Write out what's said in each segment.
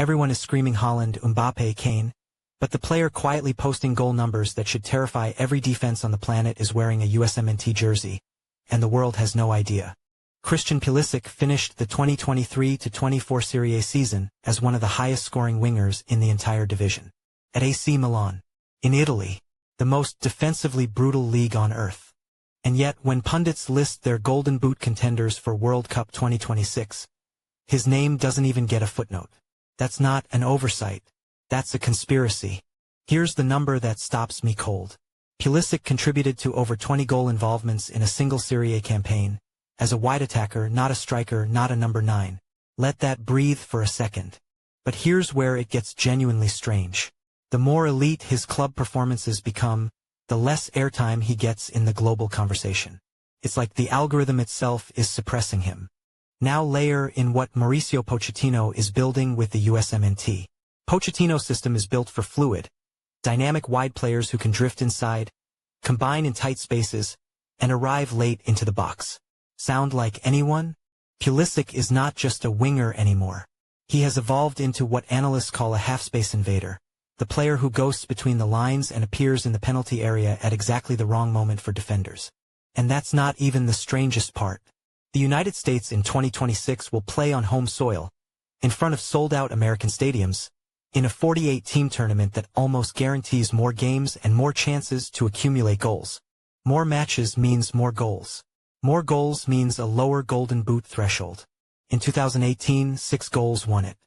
everyone is screaming Haaland, Mbappe, Kane, but the player quietly posting goal numbers that should terrify every defense on the planet is wearing a USMNT jersey, and the world has no idea. Christian Pulisic finished the 2023-24 Serie A season as one of the highest-scoring wingers in the entire division. At AC Milan, in Italy, the most defensively brutal league on earth. And yet, when pundits list their Golden Boot contenders for World Cup 2026, his name doesn't even get a footnote. That's not an oversight. That's a conspiracy. Here's the number that stops me cold. Pulisic contributed to over 20 goal involvements in a single Serie A campaign, as a wide attacker, not a striker, not a number 9. Let that breathe for a second. But here's where it gets genuinely strange. The more elite his club performances become, the less airtime he gets in the global conversation. It's like the algorithm itself is suppressing him. Now layer in what Mauricio Pochettino is building with the USMNT. Pochettino's system is built for fluid, dynamic wide players who can drift inside, combine in tight spaces, and arrive late into the box. Sound like anyone? Pulisic is not just a winger anymore. He has evolved into what analysts call a half-space invader, the player who ghosts between the lines and appears in the penalty area at exactly the wrong moment for defenders. And that's not even the strangest part. The United States in 2026 will play on home soil, in front of sold-out American stadiums, in a 48-team tournament that almost guarantees more games and more chances to accumulate goals. More matches means more goals. More goals means a lower Golden Boot threshold. In 2018, 6 goals won it.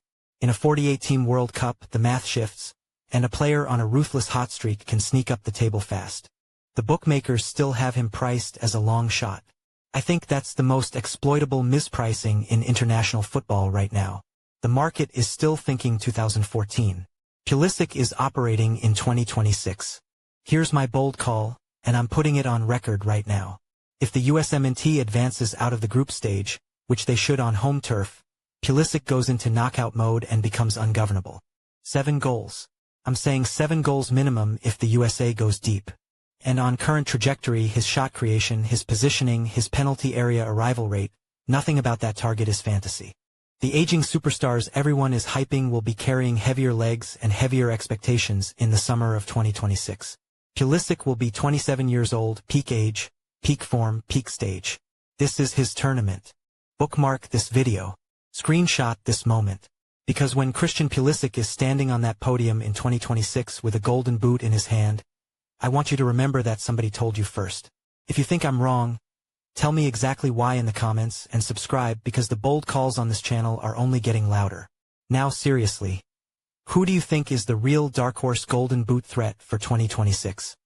In a 48-team World Cup, the math shifts, and a player on a ruthless hot streak can sneak up the table fast. The bookmakers still have him priced as a long shot. I think that's the most exploitable mispricing in international football right now. The market is still thinking 2014. Pulisic is operating in 2026. Here's my bold call, and I'm putting it on record right now. If the USMNT advances out of the group stage, which they should on home turf, Pulisic goes into knockout mode and becomes ungovernable. 7 goals. I'm saying 7 goals minimum if the USA goes deep. And on current trajectory, his shot creation, his positioning, his penalty area arrival rate, nothing about that target is fantasy. The aging superstars everyone is hyping will be carrying heavier legs and heavier expectations in the summer of 2026. Pulisic will be 27 years old, peak age, peak form, peak stage. This is his tournament. Bookmark this video. Screenshot this moment. Because when Christian Pulisic is standing on that podium in 2026 with a golden boot in his hand, I want you to remember that somebody told you first. If you think I'm wrong, tell me exactly why in the comments and subscribe because the bold calls on this channel are only getting louder. Now seriously, who do you think is the real dark horse golden boot threat for 2026?